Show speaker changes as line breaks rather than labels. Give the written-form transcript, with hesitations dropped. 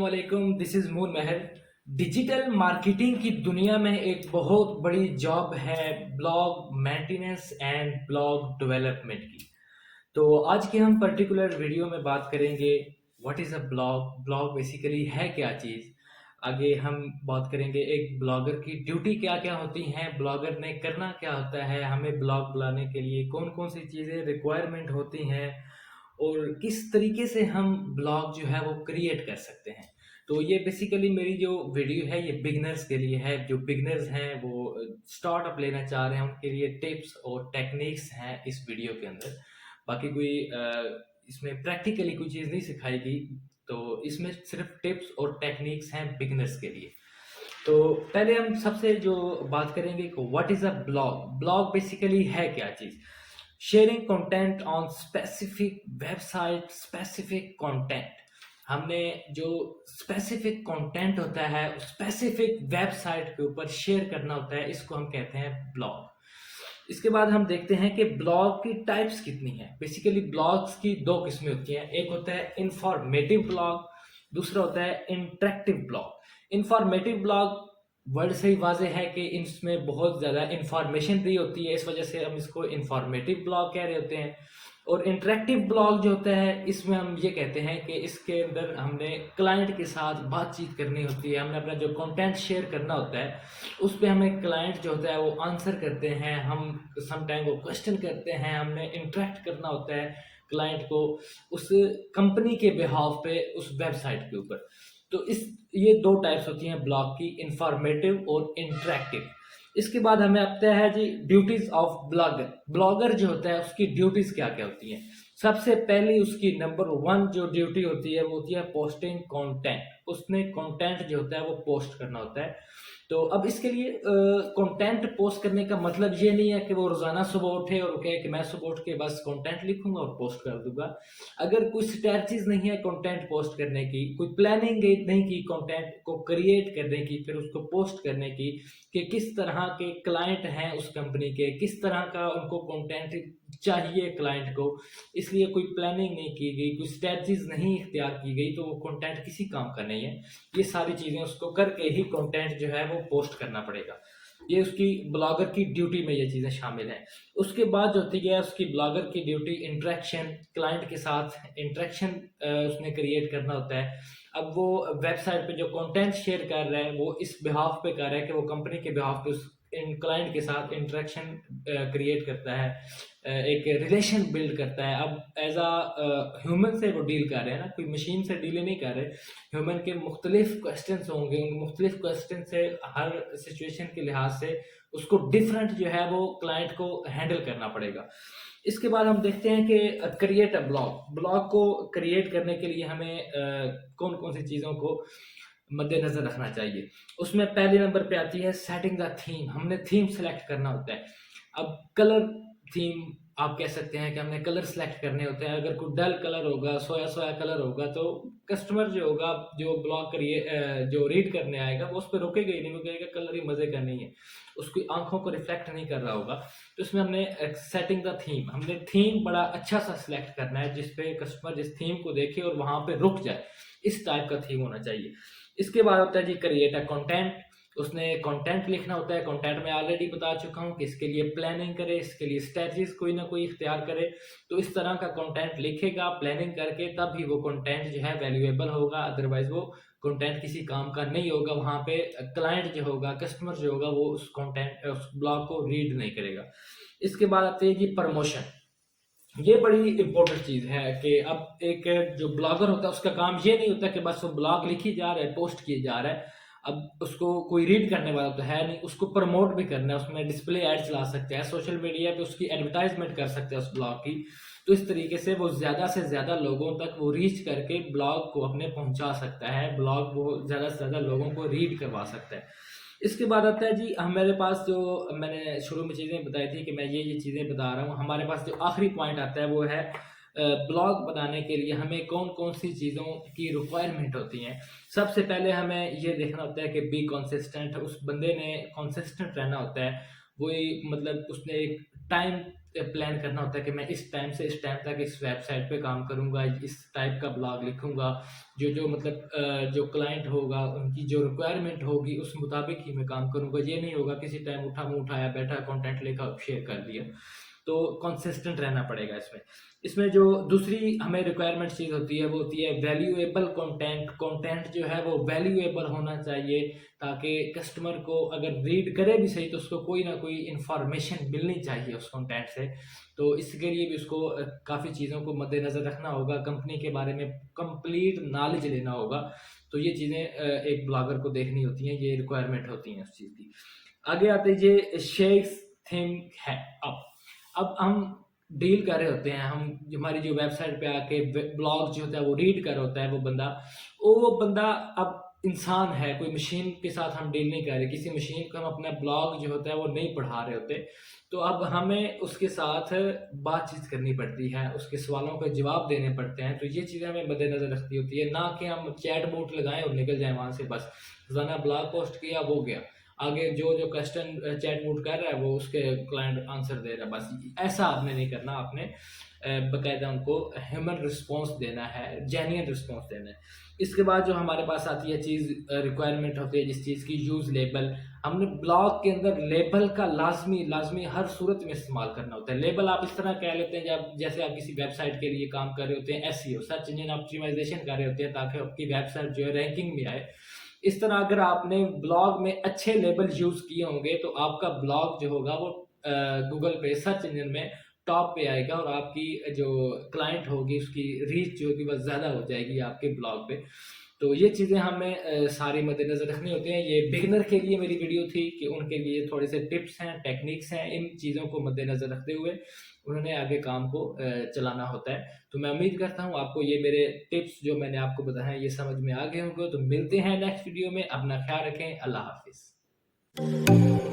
अस्सलामुअलैकुम, this is Moon Mahar. Digital marketing की दुनिया में एक बहुत बड़ी जॉब है blog maintenance and blog development की। तो आज के हम पर्टिकुलर वीडियो में बात करेंगे what is a blog, blog basically है क्या चीज़। आगे हम बात करेंगे एक ब्लॉगर की ड्यूटी क्या क्या होती हैं, ब्लॉगर ने करना क्या होता है, हमें ब्लॉग बनाने के लिए कौन कौन सी चीज़ें रिक्वायरमेंट होती हैं और किस तरीके से हम ब्लॉग जो है वो क्रिएट कर सकते हैं। तो ये बेसिकली मेरी जो वीडियो है ये बिगनर्स के लिए है। जो बिगनर्स हैं वो स्टार्टअप लेना चाह रहे हैं उनके लिए टिप्स और टेक्निक्स हैं इस वीडियो के अंदर। बाकी कोई इसमें प्रैक्टिकली कोई चीज़ नहीं सिखाएगी, तो इसमें सिर्फ टिप्स और टेक्निक्स हैं बिगनर्स के लिए। तो पहले हम सबसे जो बात करेंगे कि what is a blog. Blog basically है क्या चीज़। Sharing content on specific website, specific content. हमने जो स्पेसिफिक कंटेंट होता है स्पेसिफिक वेबसाइट के ऊपर शेयर करना होता है, इसको हम कहते हैं ब्लॉग। इसके बाद हम देखते हैं कि ब्लॉग की टाइप्स कितनी हैं। बेसिकली ब्लॉग्स की दो किस्में होती हैं, एक होता है इंफॉर्मेटिव ब्लॉग, दूसरा होता है interactive blog. Informative blog word से ही वाजे है कि इसमें बहुत ज़्यादा इंफॉर्मेशन दी होती है, इस वजह से हम इसको इंफॉर्मेटिव ब्लॉग कह रहे होते हैं। और इंटरेक्टिव ब्लॉग जो होता है इसमें हम ये कहते हैं कि इसके अंदर हमने क्लाइंट के साथ बातचीत करनी होती है, हमने अपना जो कंटेंट शेयर करना होता है उस पे हमें क्लाइंट जो होता है वो आंसर करते हैं, हम समटाइम वो क्वेश्चन करते हैं, हमने इंटरेक्ट करना होता है क्लाइंट को उस कंपनी के बिहाफ पे उस वेबसाइट के ऊपर। तो इस ये दो टाइप्स होती हैं ब्लॉग की, इंफॉर्मेटिव और इंटरेक्टिव। इसके बाद हमें आता है जी ड्यूटीज ऑफ ब्लॉगर। ब्लॉगर जो होता है उसकी ड्यूटीज क्या क्या होती हैं। सबसे पहली उसकी नंबर वन जो ड्यूटी होती है वो होती है पोस्टिंग कंटेंट। उसने कंटेंट जो होता है वो पोस्ट करना होता है। तो अब इसके लिए कंटेंट पोस्ट करने का मतलब ये नहीं है कि वो रोजाना सुबह उठे और कहे कि मैं सुबह उठ के बस कंटेंट लिखूंगा और पोस्ट कर दूंगा। अगर कोई स्ट्रेटजीज नहीं है कंटेंट पोस्ट करने की, कोई प्लानिंग नहीं की कंटेंट को क्रिएट करने की फिर उसको पोस्ट करने की, कि किस तरह के क्लाइंट हैं उस कंपनी के, किस तरह का उनको कंटेंट चाहिए क्लाइंट को, इसलिए कोई प्लानिंग नहीं की गई, कोई स्ट्रेटजीज नहीं इख्तियार की गई, तो वो कंटेंट किसी काम का नहीं है। ये सारी चीजें उसको करके ही कंटेंट जो है वो पोस्ट करना पड़ेगा। ये उसकी ब्लॉगर की ड्यूटी में ये चीजें शामिल हैं। उसके बाद जो होती है उसकी ब्लॉगर की ड्यूटी इंटरेक्शन, क्लाइंट के साथ इंटरेक्शन उसने क्रिएट करना होता है। अब वो वेबसाइट पे जो कंटेंट शेयर कर रहा है वो इस बिहाफ पे कर रहा है कि वो कंपनी के बिहाफ पे उस क्लाइंट के साथ इंटरेक्शन क्रिएट करता है, एक रिलेशन बिल्ड करता है। अब एज अ ह्यूमन से वो डील कर रहे हैं ना, कोई मशीन से डील नहीं कर रहे। ह्यूमन के मुख्तलिफ क्वेश्चन होंगे, उन मुख्तलिफ क्वेश्चन से हर सिचुएशन के लिहाज से उसको डिफरेंट जो है वो क्लाइंट को हैंडल करना पड़ेगा। इसके बाद हम देखते हैं कि क्रिएट अ ब्लॉग। ब्लॉग को क्रिएट करने के लिए हमें कौन कौन सी चीज़ों को मद्देनजर रखना चाहिए। उसमें पहले नंबर पे आती है सेटिंग द थीम। हमने थीम सेलेक्ट करना होता है। अब कलर थीम आप कह सकते हैं कि हमने कलर सेलेक्ट करने होते हैं। अगर कोई डल कलर होगा, सोया सोया कलर होगा, तो कस्टमर जो होगा, जो ब्लॉग करिए जो रीड करने आएगा वो उस पर रुकेगा ही नहीं, वो कहेगा कलर ही मजे का नहीं है, उसकी आंखों को रिफ्लेक्ट नहीं कर रहा होगा। तो इसमें हमने सेटिंग द थीम, हमने थीम बड़ा अच्छा सा सिलेक्ट करना है जिसपे कस्टमर जिस थीम को देखे और वहां पे रुक जाए, इस टाइप का थीम होना चाहिए। इसके बाद होता है जी क्रिएट अ कंटेंट। उसने कंटेंट लिखना होता है। कंटेंट में ऑलरेडी बता चुका हूँ कि इसके लिए प्लानिंग करे, इसके लिए स्ट्रेटजीज कोई ना कोई इख्तियार करे। तो इस तरह का कंटेंट लिखेगा प्लानिंग करके, तब ही वो कंटेंट जो है वैल्यूएबल होगा, अदरवाइज वो कंटेंट किसी काम का नहीं होगा। वहां पे क्लाइंट जो होगा, कस्टमर जो होगा, वो उस कंटेंट उस ब्लॉग को रीड नहीं करेगा। इसके बाद आती है जी प्रमोशन। ये बड़ी इंपॉर्टेंट चीज है कि अब एक जो ब्लॉगर होता है उसका काम ये नहीं होता कि बस वो ब्लॉग लिखी जा रहा है, पोस्ट किए जा रहा है। अब उसको कोई रीड करने वाला तो है नहीं, उसको प्रमोट भी करना है, उसमें डिस्प्ले एड चला सकते हैं, सोशल मीडिया पे उसकी एडवर्टाइजमेंट कर सकते हैं उस ब्लॉग की। तो इस तरीके से वो ज्यादा से ज्यादा लोगों तक वो रीच करके ब्लॉग को अपने पहुंचा सकता है, ब्लॉग वो ज्यादा से ज्यादा लोगों को रीड करवा सकता है। इसके बाद आता है जी हमारे पास जो मैंने शुरू में चीज़ें बताई थी कि मैं ये चीज़ें बता रहा हूँ, हमारे पास जो आखिरी पॉइंट आता है वो है ब्लॉग बनाने के लिए हमें कौन कौन सी चीज़ों की रिक्वायरमेंट होती हैं। सबसे पहले हमें ये देखना होता है कि बी कंसिस्टेंट, उस बंदे ने कंसिस्टेंट रहना होता है। वही मतलब उसने एक टाइम प्लान करना होता है कि मैं इस टाइम से इस टाइम तक इस वेबसाइट पे काम करूँगा, इस टाइप का ब्लॉग लिखूँगा, जो मतलब जो क्लाइंट होगा उनकी जो रिक्वायरमेंट होगी उस मुताबिक ही मैं काम करूँगा। ये नहीं होगा किसी टाइम उठा मुँह उठाया, बैठा कंटेंट लेकर शेयर कर दिया। तो कंसिस्टेंट रहना पड़ेगा इसमें। इसमें जो दूसरी हमें रिक्वायरमेंट चीज़ होती है वो होती है वैल्यूएबल कंटेंट। कंटेंट जो है वो वैल्यूएबल होना चाहिए, ताकि कस्टमर को अगर रीड करे भी सही तो उसको कोई ना कोई इन्फॉर्मेशन मिलनी चाहिए उस कंटेंट से। तो इसके लिए भी उसको काफ़ी चीज़ों को मद्देनज़र रखना होगा, कंपनी के बारे में कंप्लीट नॉलेज लेना होगा। तो ये चीज़ें एक ब्लॉगर को देखनी होती हैं, ये रिक्वायरमेंट होती हैं उस चीज़ की। आगे आते ये शेक्स थिंग है। अब हम डील कर रहे होते हैं, हम हमारी जो वेबसाइट पे आके ब्लॉग जो होता है वो रीड कर होता है वो बंदा अब इंसान है, कोई मशीन के साथ हम डील नहीं कर रहे, किसी मशीन को हम अपना ब्लॉग जो होता है वो नहीं पढ़ा रहे होते। तो अब हमें उसके साथ बातचीत करनी पड़ती है, उसके सवालों का जवाब देने पड़ते हैं। तो ये चीज़ें हमें मद्देनज़र रखती होती है, ना कि हम चैट बोट लगाएं और निकल जाएं वहाँ से, बस रोज़ाना ब्लॉग पोस्ट किया वो गया, आगे जो क्वेश्चन चैट बूट कर रहा है वो उसके क्लाइंट आंसर दे रहा है, बस ऐसा आपने नहीं करना। आपने बाकायदा उनको ह्यूमन रिस्पॉन्स देना है, जेन्युइन रिस्पॉन्स देना है। इसके बाद जो हमारे पास आती है चीज़, रिक्वायरमेंट होती है जिस चीज़ की, यूज़ लेबल। हमने ब्लॉग के अंदर लेबल का लाजमी हर सूरत में इस्तेमाल करना होता है। लेबल आप इस तरह कह लेते हैं जब जैसे आप किसी वेबसाइट के लिए काम कर रहे होते हैं, एसईओ सर्च इंजन ऑप्टिमाइजेशन कर रहे होते हैं ताकि आपकी वेबसाइट जो है रैंकिंग में आए। इस तरह अगर आपने ब्लॉग में अच्छे लेबल यूज किए होंगे तो आपका ब्लॉग जो होगा वो गूगल पे सर्च इंजन में टॉप पे आएगा, और आपकी जो क्लाइंट होगी उसकी रीच जो होगी वह ज़्यादा हो जाएगी आपके ब्लॉग पे। तो ये चीज़ें हमें सारी मद्देनज़र रखनी होती हैं। ये बिगिनर के लिए मेरी वीडियो थी कि उनके लिए थोड़े से टिप्स हैं, टेक्निक्स हैं, इन चीज़ों को मद्देनज़र रखते हुए उन्होंने आगे काम को चलाना होता है। तो मैं उम्मीद करता हूँ आपको ये मेरे टिप्स जो मैंने आपको बताए हैं ये समझ में आ गए होंगे। तो मिलते हैं नेक्स्ट वीडियो में, अपना ख्याल रखें, अल्लाह हाफिज़।